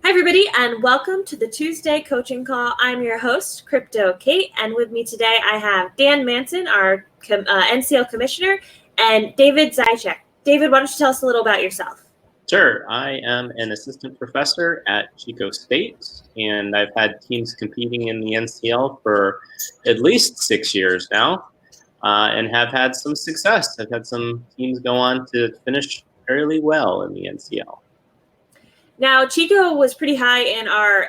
Hi, everybody, and welcome to the Tuesday coaching call. I'm your host, Crypto Kate, and with me today I have Dan Manson, our NCL commissioner, and David Zychek. David, why don't you tell us a little about yourself? Sure. I am an assistant professor at Chico State, and I've had teams competing in the NCL for at least 6 years now, and have had some success. I've had some teams go on to finish fairly well in the NCL. Now, Chico was pretty high in our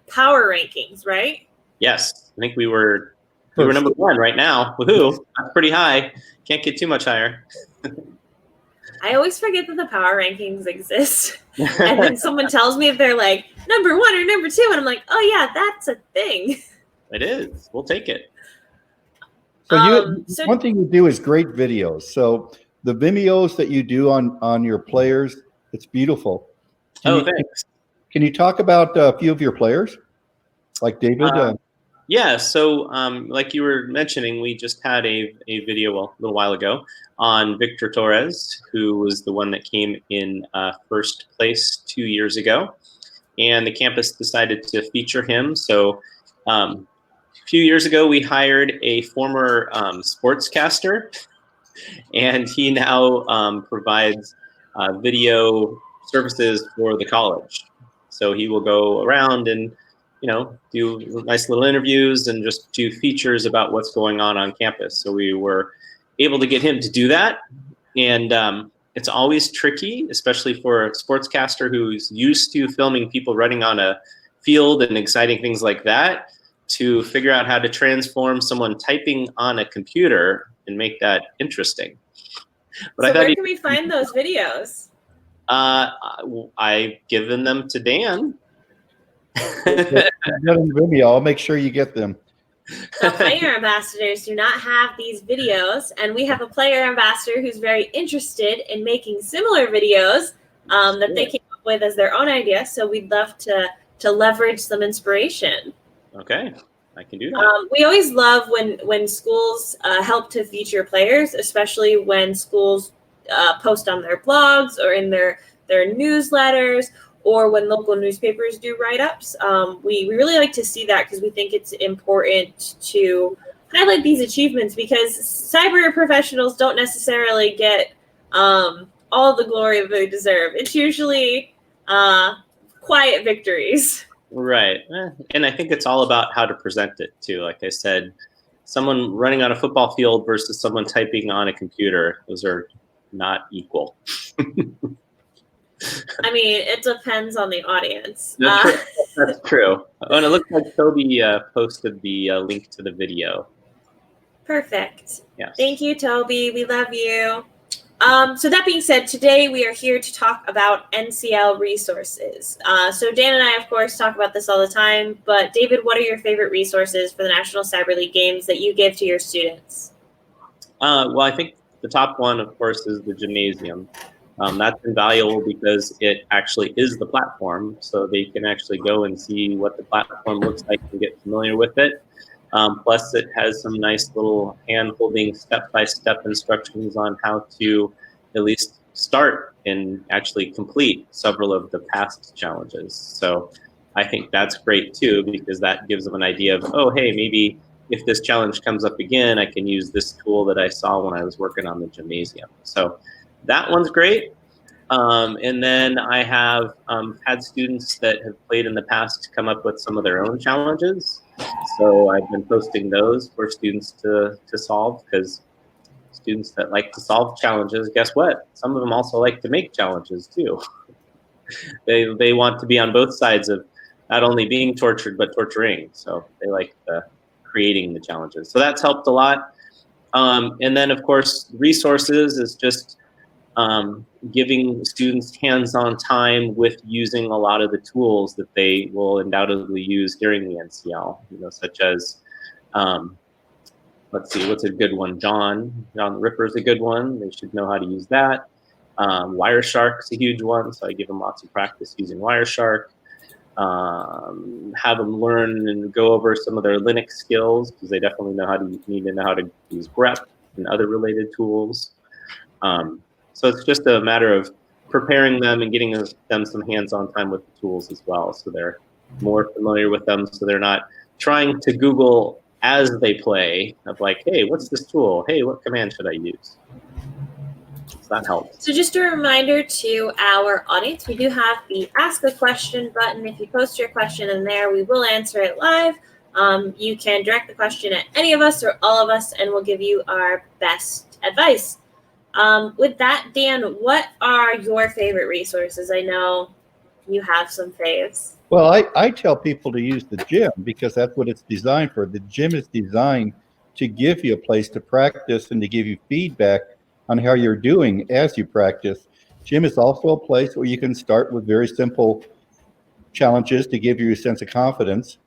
power rankings, right? Yes, I think we were number one right now. Woohoo! That's pretty high. Can't get too much higher. I always forget that the power rankings exist. And then someone tells me if they're like number one or number two, and I'm like, oh yeah, that's a thing. It is. We'll take it. So one thing you do is great videos. So the videos that you do on your players, it's beautiful. Thanks. Can you talk about a few of your players, like David? Yeah, so like you were mentioning, we just had a video a little while ago on Victor Torres, who was the one that came in first place 2 years ago. And the campus decided to feature him. So a few years ago, we hired a former sportscaster, and he now provides video services for the college. So he will go around and do nice little interviews and just do features about what's going on campus. So we were able to get him to do that. And it's always tricky, especially for a sportscaster who's used to filming people running on a field and exciting things like that, to figure out how to transform someone typing on a computer and make that interesting. But so where can we find those videos? I've given them to Dan. I'll make sure you get them. The player ambassadors do not have these videos, and we have a player ambassador who's very interested in making similar videos that they came up with as their own idea. So we'd love to leverage some inspiration. Okay, I can do that. We always love when schools help to feature players, especially when schools post on their blogs or in their newsletters, or when local newspapers do write-ups. We really like to see that because we think it's important to highlight these achievements, because cyber professionals don't necessarily get all the glory that they deserve. It's usually quiet victories. Right. And I think it's all about how to present it too. Like I said, someone running on a football field versus someone typing on a computer, those are not equal. I mean, it depends on the audience. That's true. Oh, and it looks like Toby posted the link to the video. Perfect. Yes. Thank you, Toby. We love you. So that being said, today we are here to talk about NCL Resources. So Dan and I, of course, talk about this all the time. But David, what are your favorite resources for the National Cyber League games that you give to your students? Well, I think the top one, of course, is the gymnasium. That's invaluable because it actually is the platform, so they can actually go and see what the platform looks like and get familiar with it. Plus, it has some nice little hand-holding step-by-step instructions on how to at least start and actually complete several of the past challenges. So I think that's great too, because that gives them an idea of, oh, hey, maybe if this challenge comes up again, I can use this tool that I saw when I was working on the gymnasium. So that one's great. And then I have had students that have played in the past come up with some of their own challenges. So I've been posting those for students to solve, because students that like to solve challenges, guess what? Some of them also like to make challenges too. They want to be on both sides of not only being tortured, but torturing. So they like creating the challenges. So that's helped a lot. And then, of course, resources is just giving students hands-on time with using a lot of the tools that they will undoubtedly use during the NCL, such as, let's see, what's a good one? John the Ripper's a good one. They should know how to use that. Wireshark's a huge one, so I give them lots of practice using Wireshark. Have them learn and go over some of their Linux skills, because they definitely need to know how to use grep and other related tools. So it's just a matter of preparing them and getting them some hands-on time with the tools as well, so they're more familiar with them, so they're not trying to Google as they play of like, hey, what's this tool? Hey, what command should I use? So that helps. So just a reminder to our audience, we do have the Ask a Question button. If you post your question in there, we will answer it live. You can direct the question at any of us or all of us, and we'll give you our best advice. With that, Dan, what are your favorite resources? I know you have some faves. Well, I tell people to use the gym because that's what it's designed for. The gym is designed to give you a place to practice and to give you feedback on how you're doing as you practice. Gym is also a place where you can start with very simple challenges to give you a sense of confidence.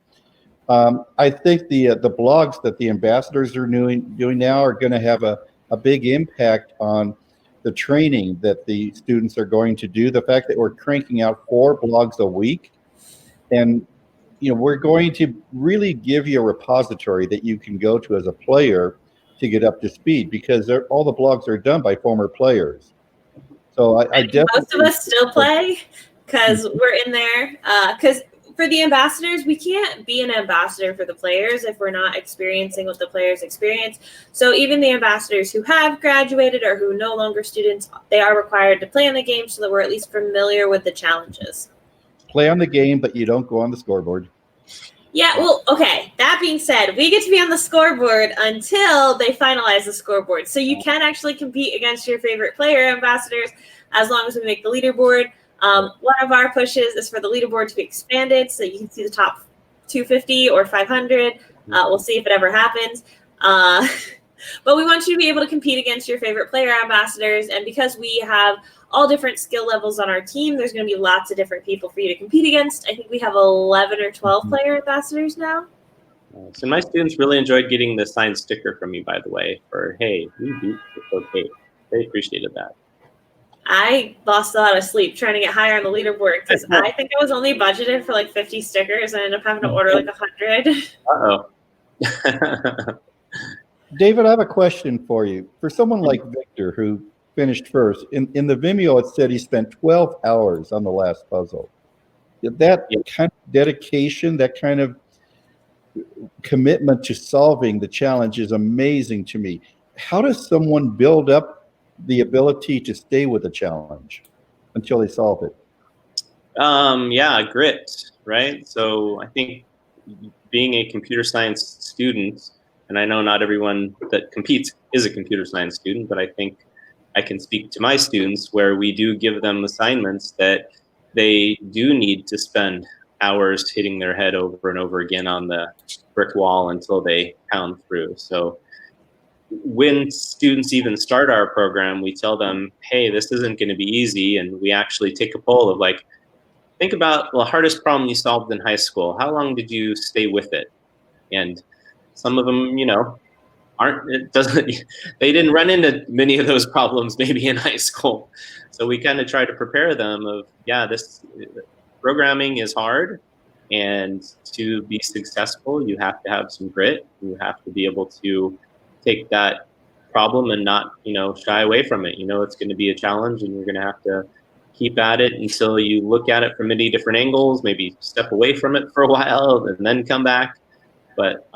I think the blogs that the ambassadors are doing now are going to have a big impact on the training that the students are going to do. The fact that we're cranking out 4 blogs a week, and we're going to really give you a repository that you can go to as a player to get up to speed, because all the blogs are done by former players. So I definitely, most of us still play because we're in there. Because for the ambassadors, we can't be an ambassador for the players if we're not experiencing what the players experience. So even the ambassadors who have graduated or who are no longer students, they are required to play in the game so that we're at least familiar with the challenges. play on the game, but you don't go on the scoreboard. Yeah, well, okay. That being said, we get to be on the scoreboard until they finalize the scoreboard. So you can actually compete against your favorite player ambassadors as long as we make the leaderboard. One of our pushes is for the leaderboard to be expanded so you can see the top 250 or 500. We'll see if it ever happens. But we want you to be able to compete against your favorite player ambassadors. And because we have all different skill levels on our team, there's going to be lots of different people for you to compete against. I think we have 11 or 12 player ambassadors now. So my students really enjoyed getting the signed sticker from me, by the way, for, hey, you beat the okay. They appreciated that. I lost a lot of sleep trying to get higher on the leaderboard because I think I was only budgeted for like 50 stickers and I ended up having to order like 100. Uh-oh. David, I have a question for you. For someone like Victor, who finished first, in the Vimeo, it said he spent 12 hours on the last puzzle. That kind of dedication, that kind of commitment to solving the challenge is amazing to me. How does someone build up the ability to stay with a challenge until they solve it? Grit, right? So I think being a computer science student, and I know not everyone that competes is a computer science student, but I think I can speak to my students where we do give them assignments that they do need to spend hours hitting their head over and over again on the brick wall until they pound through. So when students even start our program, we tell them, hey, this isn't going to be easy. And we actually take a poll of like, think about the hardest problem you solved in high school. How long did you stay with it? And some of them, they didn't run into many of those problems maybe in high school. So we kind of try to prepare them of, this programming is hard, and to be successful, you have to have some grit. You have to be able to take that problem and not, shy away from it. It's going to be a challenge, and you're going to have to keep at it until you look at it from many different angles, maybe step away from it for a while and then come back. But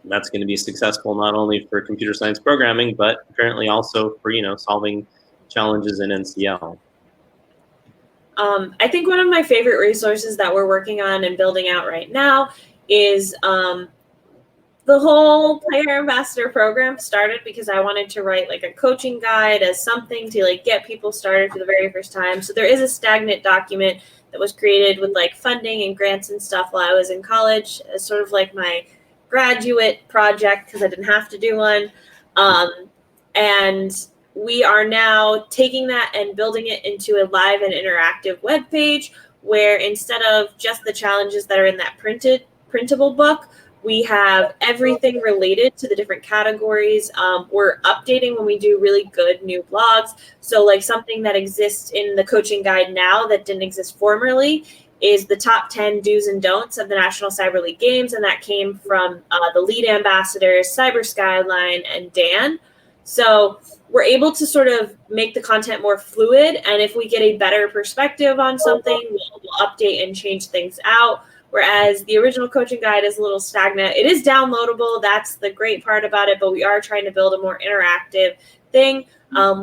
that's going to be successful not only for computer science programming, but apparently also for, solving challenges in NCL. I think one of my favorite resources that we're working on and building out right now is the whole player ambassador program started because I wanted to write like a coaching guide as something to like get people started for the very first time. So there is a stagnant document that was created with like funding and grants and stuff while I was in college as sort of like my graduate project because I didn't have to do one. And we are now taking that and building it into a live and interactive web page where instead of just the challenges that are in that printable book, we have everything related to the different categories. We're updating when we do really good new blogs. So like something that exists in the coaching guide now that didn't exist formerly is the top 10 do's and don'ts of the National Cyber League Games. And that came from the lead ambassadors, Cyber Skyline and Dan. So we're able to sort of make the content more fluid. And if we get a better perspective on something, we'll update and change things out. Whereas the original coaching guide is a little stagnant. It is downloadable. That's the great part about it. But we are trying to build a more interactive thing.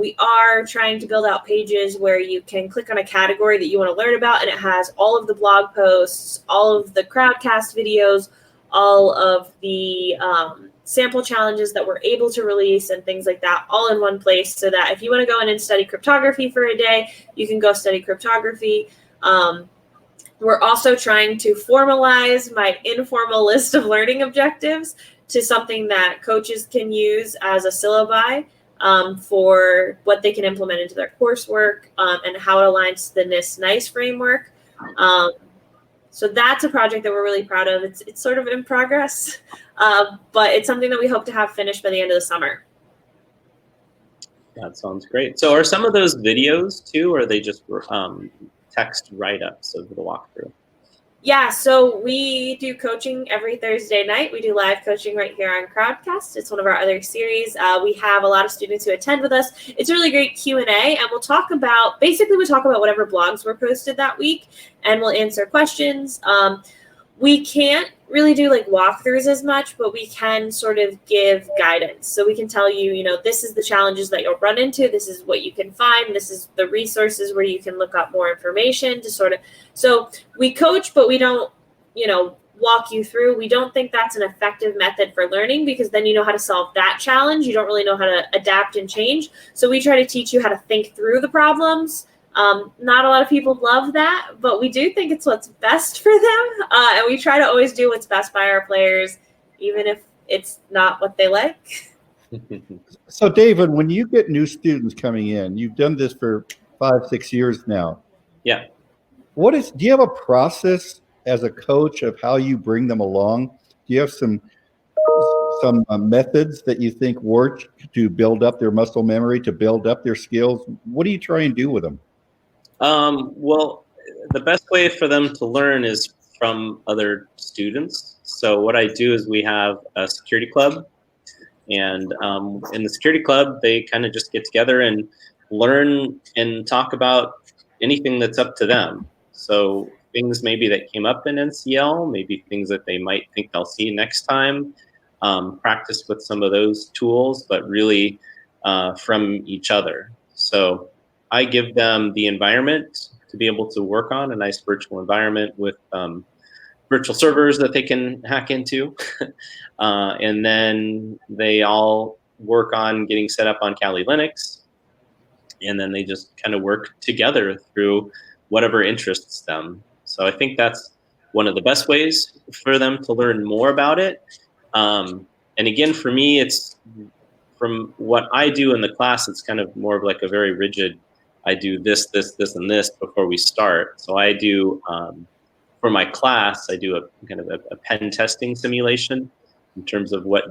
We are trying to build out pages where you can click on a category that you want to learn about, and it has all of the blog posts, all of the crowdcast videos, all of the sample challenges that we're able to release and things like that, all in one place, so that if you want to go in and study cryptography for a day, you can go study cryptography. We're also trying to formalize my informal list of learning objectives to something that coaches can use as a syllabi for what they can implement into their coursework and how it aligns to the NIST-NICE framework. So that's a project that we're really proud of. It's sort of in progress, but it's something that we hope to have finished by the end of the summer. That sounds great. So are some of those videos too, or are they just text write-ups of the walkthrough? Yeah, so we do coaching every Thursday night. We do live coaching right here on Crowdcast. It's one of our other series. We have a lot of students who attend with us. It's a really great Q&A, and we talk about whatever blogs were posted that week, and we'll answer questions. We can't really do like walkthroughs as much, but we can sort of give guidance. So we can tell you, this is the challenges that you'll run into. This is what you can find. This is the resources where you can look up more information to sort of, so we coach, but we don't, walk you through. We don't think that's an effective method for learning, because then you know how to solve that challenge. You don't really know how to adapt and change. So we try to teach you how to think through the problems. Not a lot of people love that, but we do think it's what's best for them. And we try to always do what's best by our players, even if it's not what they like. So David, when you get new students coming in, you've done this for 5-6 years now. Yeah. Do you have a process as a coach of how you bring them along? Do you have some methods that you think work to build up their muscle memory, to build up their skills? What do you try and do with them? Well, the best way for them to learn is from other students. So what I do is we have a security club, and in the security club, they kind of just get together and learn and talk about anything that's up to them. So things maybe that came up in NCL, maybe things that they might think they'll see next time, practice with some of those tools, but really from each other. So I give them the environment to be able to work on, a nice virtual environment with virtual servers that they can hack into. And then they all work on getting set up on Kali Linux. And then they just kind of work together through whatever interests them. So I think that's one of the best ways for them to learn more about it. And again, for me, it's from what I do in the class, it's kind of more of like a very rigid, I do this, and this before we start. So I do, for my class, I do a kind of a pen testing simulation in terms of what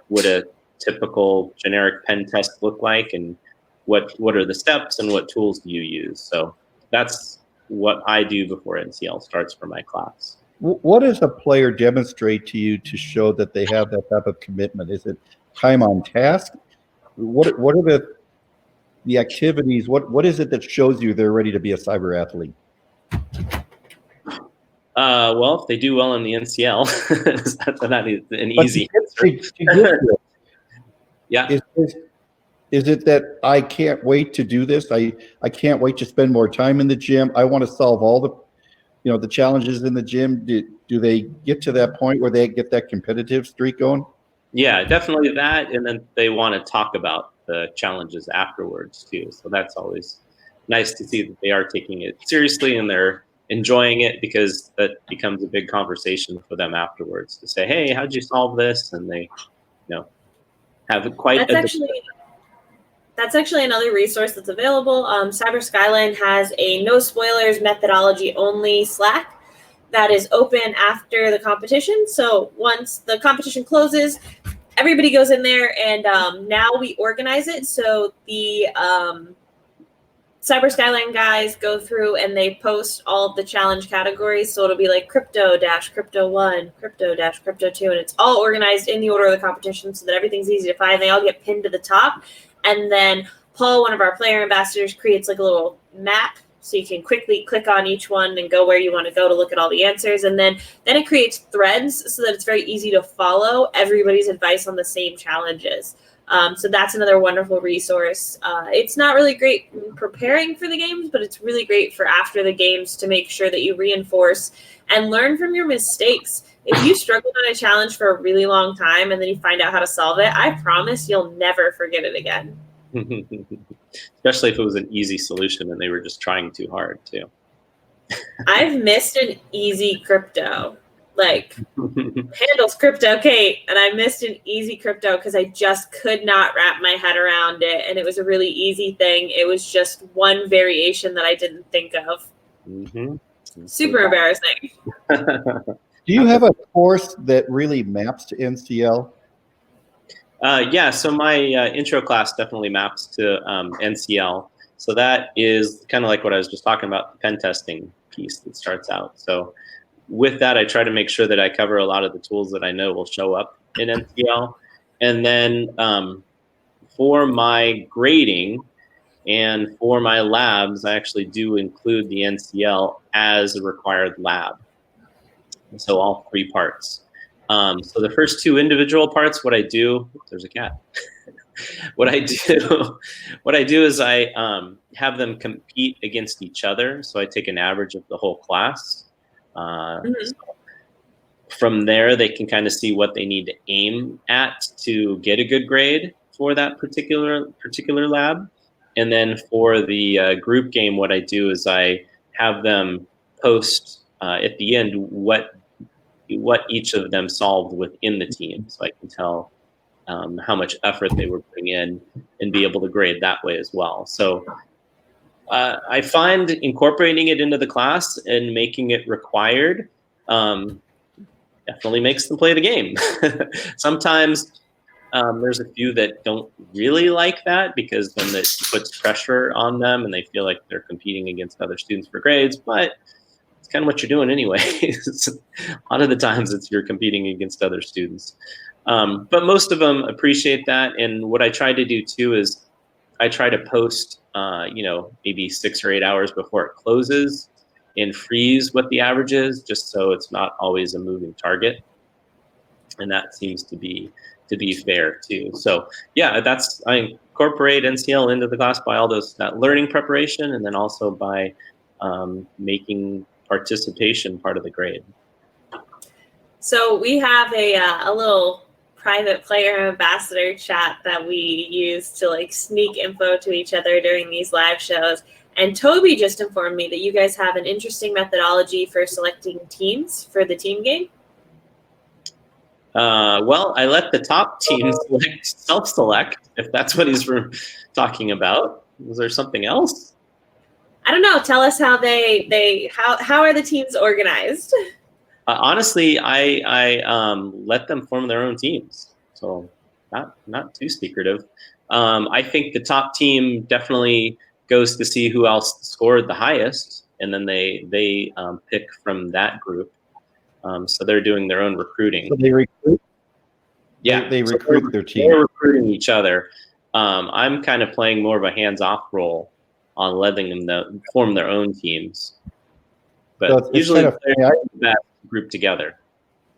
would a typical generic pen test look like, and what are the steps and what tools do you use. So that's what I do before NCL starts for my class. What does a player demonstrate to you to show that they have that type of commitment? Is it time on task? What are the activities? What is it that shows you they're ready to be a cyber athlete? Well, if they do well in the NCL, that's not an easy answer. Yeah. Is it that I can't wait to do this? I can't wait to spend more time in the gym. I want to solve all the challenges in the gym. Do they get to that point where they get that competitive streak going? Yeah, definitely that. And then they want to talk about the challenges afterwards too. So that's always nice to see that they are taking it seriously and they're enjoying it, because that becomes a big conversation for them afterwards to say, hey, how'd you solve this? And they, have quite That's actually another resource that's available. Cyber Skyline has a no spoilers methodology only Slack that is open after the competition. So once the competition closes, everybody goes in there, and now we organize it. So the Cyber Skyline guys go through and they post all of the challenge categories. So it'll be like crypto-crypto1, crypto-crypto2, and it's all organized in the order of the competition so that everything's easy to find. They all get pinned to the top. And then Paul, one of our player ambassadors, creates like a little map so you can quickly click on each one and go where you want to go to look at all the answers. And then it creates threads so that it's very easy to follow everybody's advice on the same challenges. So that's another wonderful resource. It's not really great preparing for the games, but it's really great for after the games to make sure that you reinforce and learn from your mistakes. If you struggled on a challenge for a really long time and then you find out how to solve it, I promise you'll never forget it again. Especially if it was an easy solution and they were just trying too hard too. I've missed an easy crypto. Like handles crypto Kate, and I missed an easy crypto because I just could not wrap my head around it, and it was a really easy thing. It was just one variation that I didn't think of. Super embarrassing. Do you have a course that really maps to NCL? Yeah, so my intro class definitely maps to NCL. So that is kind of like what I was just talking about, the pen testing piece that starts out. So with that, I try to make sure that I cover a lot of the tools that I know will show up in NCL. And then for my grading and for my labs, I actually do include the NCL as a required lab. So all 3 parts. So the first 2 individual parts, what I do, there's a cat. What I do is I have them compete against each other. So I take an average of the whole class. From there, they can kind of see what they need to aim at to get a good grade for that particular lab. And then for the group game, what I do is I have them post at the end what each of them solved within the team, so I can tell how much effort they were putting in and be able to grade that way as well. So I find incorporating it into the class and making it required definitely makes them play the game. Sometimes there's a few that don't really like that because then it puts pressure on them and they feel like they're competing against other students for grades, but it's kind of what you're doing anyways. A lot of the times you're competing against other students. But most of them appreciate that. And what I try to do too is I try to post, maybe 6 or 8 hours before it closes and freeze what the average is, just so it's not always a moving target. And that seems to be fair too. So yeah, I incorporate NCL into the class by all that learning preparation, and then also by making participation part of the grade. So we have a little private player ambassador chat that we use to like sneak info to each other during these live shows. And Toby just informed me that you guys have an interesting methodology for selecting teams for the team game. Well, I let the top team self-select, if that's what he's talking about. Was there something else? I don't know. Tell us how how are the teams organized? Honestly, I let them form their own teams, so not too secretive. I think the top team definitely goes to see who else scored the highest, and then they pick from that group. So they're doing their own recruiting. So they recruit. Yeah, they recruit their team. They're recruiting each other. I'm kind of playing more of a hands-off role on letting them form their own teams. But so usually they're that group together.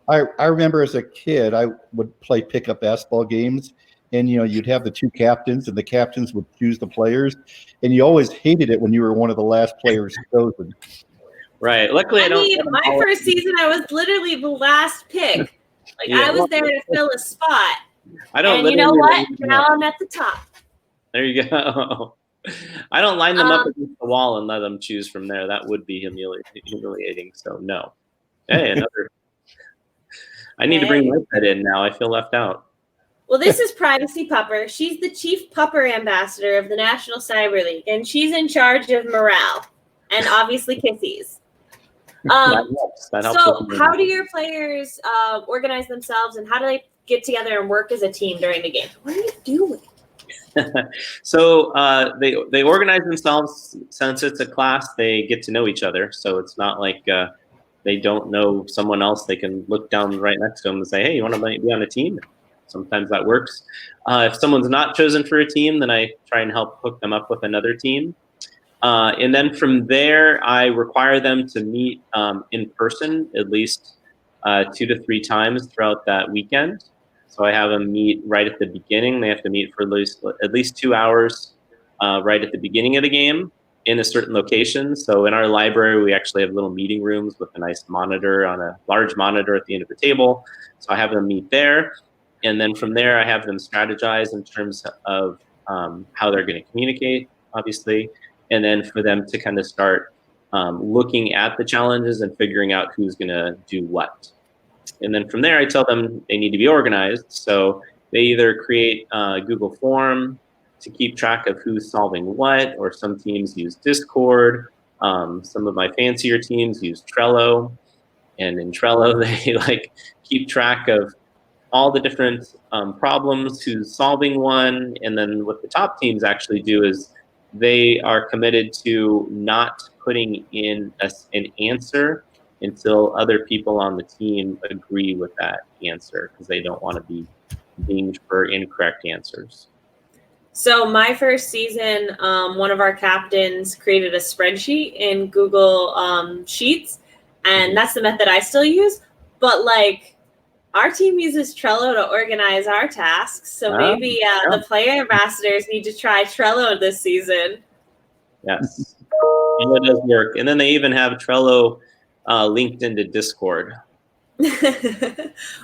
I remember as a kid, I would play pickup basketball games, and you'd have the 2 captains, and the captains would choose the players, and you always hated it when you were one of the last players chosen. Right. Luckily, I mean, my first season, I was literally the last pick. Like I was there to fill a spot. I don't. And you know what? Now I'm at the top. There you go. I don't line them up against the wall and let them choose from there. That would be humiliating. So no. Hey, another. I need to bring my pet in now. I feel left out. Well, this is Privacy Pupper. She's the chief pupper ambassador of the National Cyber League, and she's in charge of morale and obviously kissies. That helps so how do your players organize themselves, and how do they get together and work as a team during the game? What are you doing? So they organize themselves. Since it's a class, they get to know each other. So it's not like they don't know someone else. They can look down right next to them and say, "Hey, you want to be on a team?" Sometimes that works. If someone's not chosen for a team, then I try and help hook them up with another team. And then from there, I require them to meet in person at least 2 to 3 times throughout that weekend. So I have them meet right at the beginning. They have to meet for at least 2 hours right at the beginning of the game in a certain location. So in our library, we actually have little meeting rooms with a nice monitor on a large monitor at the end of the table. So I have them meet there. And then from there, I have them strategize in terms of how they're going to communicate, obviously. And then for them to kind of start looking at the challenges and figuring out who's going to do what. And then from there, I tell them they need to be organized. So they either create a Google form to keep track of who's solving what, or some teams use Discord. Some of my fancier teams use Trello. And in Trello, they like keep track of all the different problems, who's solving one. And then what the top teams actually do is they are committed to not putting in an answer until other people on the team agree with that answer, because they don't want to be dinged for incorrect answers. So my first season, one of our captains created a spreadsheet in Google Sheets, and that's the method I still use. But like, our team uses Trello to organize our tasks, so maybe the player ambassadors need to try Trello this season. Yes, it does work. And then they even have Trello linked into Discord.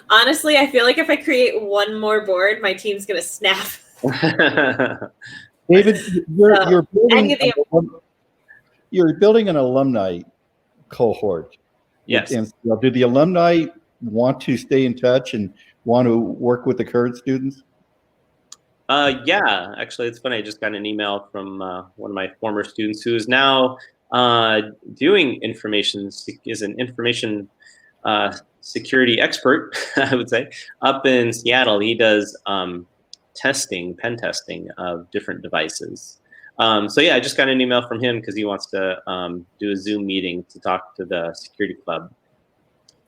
Honestly, I feel like if I create one more board, my team's going to snap. David, you're building an alumni cohort. Yes. And do the alumni want to stay in touch and want to work with the current students? Yeah, actually, it's funny. I just got an email from one of my former students who is now doing is an information security expert, I would say, up in Seattle. He does pen testing of different devices. So yeah, I just got an email from him because he wants to do a Zoom meeting to talk to the security club.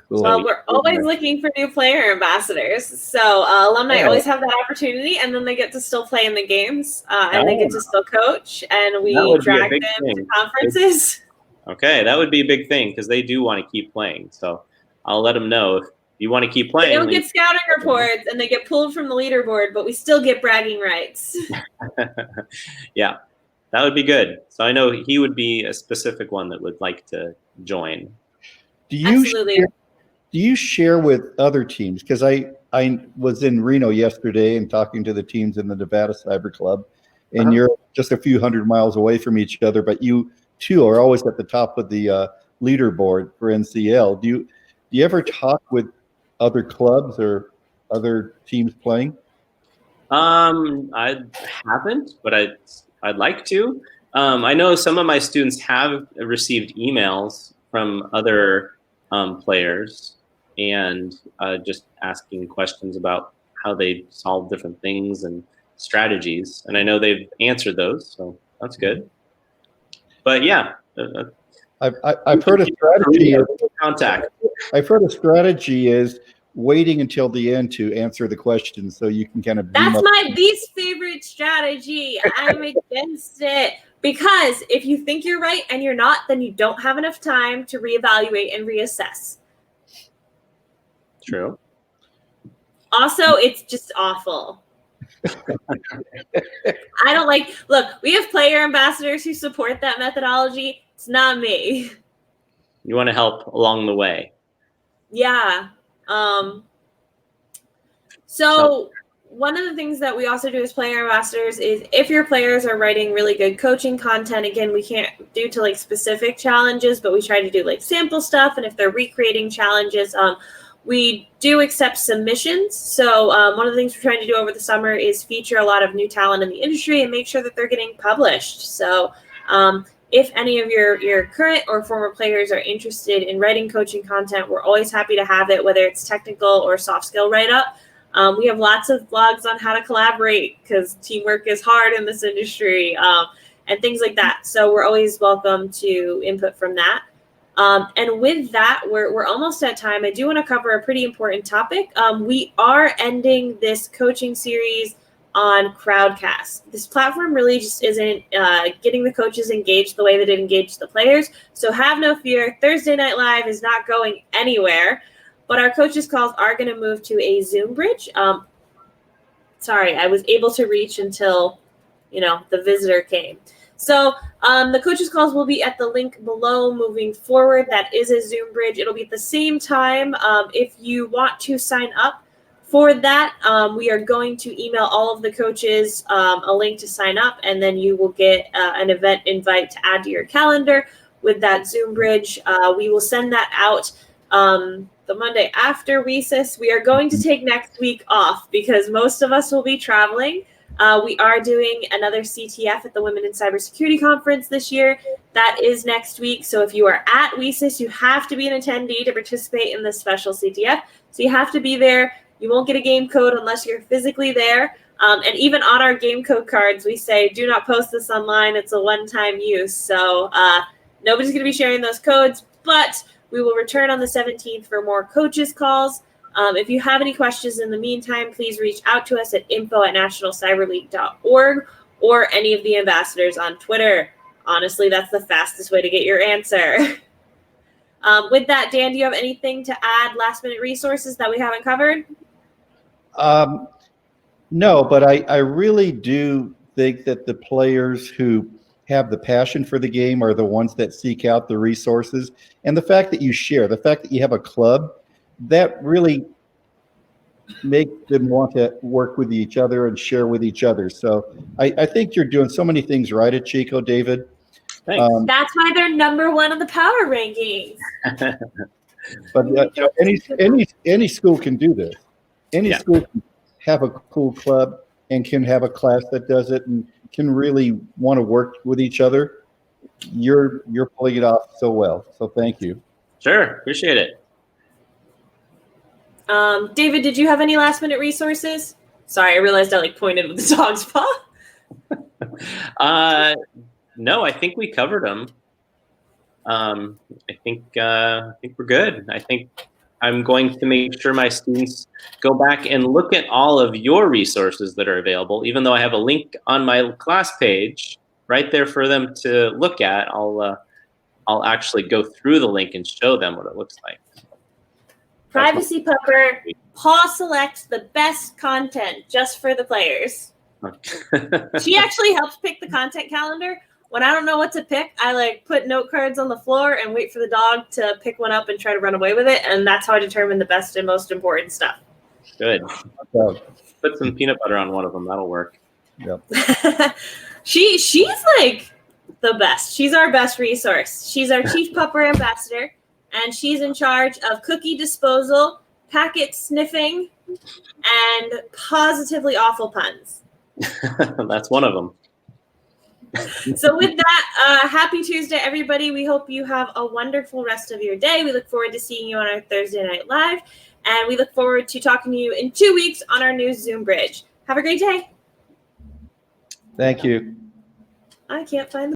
Cool. Well, we're always looking for new player ambassadors. So alumni always have that opportunity, and then they get to still play in the games, and they get to still coach, and we drag them to conferences. Okay, that would be a big thing because they do want to keep playing. So I'll let them know if you want to keep playing. They don't get scouting reports, and they get pulled from the leaderboard, but we still get bragging rights. Yeah, that would be good. So I know he would be a specific one that would like to join. Absolutely. Do you share with other teams? Because I was in Reno yesterday and talking to the teams in the Nevada Cyber Club, and you're just a few hundred miles away from each other, but you two are always at the top of the leaderboard for NCL. Do you ever talk with other clubs or other teams playing? I haven't, but I'd like to. I know some of my students have received emails from other players and just asking questions about how they solve different things and strategies. And I know they've answered those, so that's good. But yeah, I've heard a strategy. Contact. I've heard a strategy is waiting until the end to answer the questions, so you can kind of. That's my least favorite strategy. I'm against it because if you think you're right and you're not, then you don't have enough time to reevaluate and reassess. True. Also, it's just awful. I don't look, we have player ambassadors who support that methodology. It's not me. You want to help along the way. Yeah. So one of the things that we also do as player ambassadors is if your players are writing really good coaching content, again, we can't do to specific challenges, but we try to do sample stuff. And if they're recreating challenges, we do accept submissions. So one of the things we're trying to do over the summer is feature a lot of new talent in the industry and make sure that they're getting published. So if any of your current or former players are interested in writing coaching content, we're always happy to have it, whether it's technical or soft skill write-up. We have lots of blogs on how to collaborate because teamwork is hard in this industry, and things like that. So we're always welcome to input from that. And with that, we're almost at time. I do want to cover a pretty important topic. We are ending this coaching series on Crowdcast. This platform really just isn't getting the coaches engaged the way that it engaged the players. So have no fear. Thursday Night Live is not going anywhere, but our coaches calls are going to move to a Zoom bridge. Sorry, I was able to reach until, the visitor came. So the coaches calls will be at the link below moving forward. That is a Zoom bridge. It'll be at the same time. If you want to sign up for that, we are going to email all of the coaches a link to sign up, and then you will get an event invite to add to your calendar with that Zoom bridge. We will send that out the Monday after recess. We are going to take next week off because most of us will be traveling. We are doing another CTF at the Women in Cybersecurity Conference this year. That is next week. So if you are at WESIS, you have to be an attendee to participate in this special CTF. So you have to be there. You won't get a game code unless you're physically there. And even on our game code cards, we say, do not post this online. It's a one-time use. So nobody's going to be sharing those codes, but we will return on the 17th for more coaches calls. If you have any questions in the meantime, please reach out to us at info@nationalcyberleague.org or any of the ambassadors on Twitter. Honestly, that's the fastest way to get your answer. With that, Dan, do you have anything to add, last-minute resources that we haven't covered? No, but I really do think that the players who have the passion for the game are the ones that seek out the resources. And the fact that you share, the fact that you have a club, that really makes them want to work with each other and share with each other. So I think you're doing so many things right at Chico, David. Thanks. That's why they're number one on the power rankings. But any school can do this. Any school can have a cool club and can have a class that does it and can really want to work with each other. You're pulling it off so well. So thank you. Sure, appreciate it. David, did you have any last-minute resources? Sorry, I realized I pointed with the dog's paw. No, I think we covered them. I think we're good. I think I'm going to make sure my students go back and look at all of your resources that are available. Even though I have a link on my class page right there for them to look at, I'll actually go through the link and show them what it looks like. Privacy Pupper, Paul selects the best content just for the players. She actually helps pick the content calendar. When I don't know what to pick, I put note cards on the floor and wait for the dog to pick one up and try to run away with it. And that's how I determine the best and most important stuff. Good. Put some peanut butter on one of them. That'll work. Yep. She's the best. She's our best resource. She's our chief pupper ambassador, and she's in charge of cookie disposal, packet sniffing, and positively awful puns. That's one of them. So with that, happy Tuesday, everybody. We hope you have a wonderful rest of your day. We look forward to seeing you on our Thursday Night Live, and we look forward to talking to you in 2 weeks on our new Zoom bridge. Have a great day. Thank you. I can't find the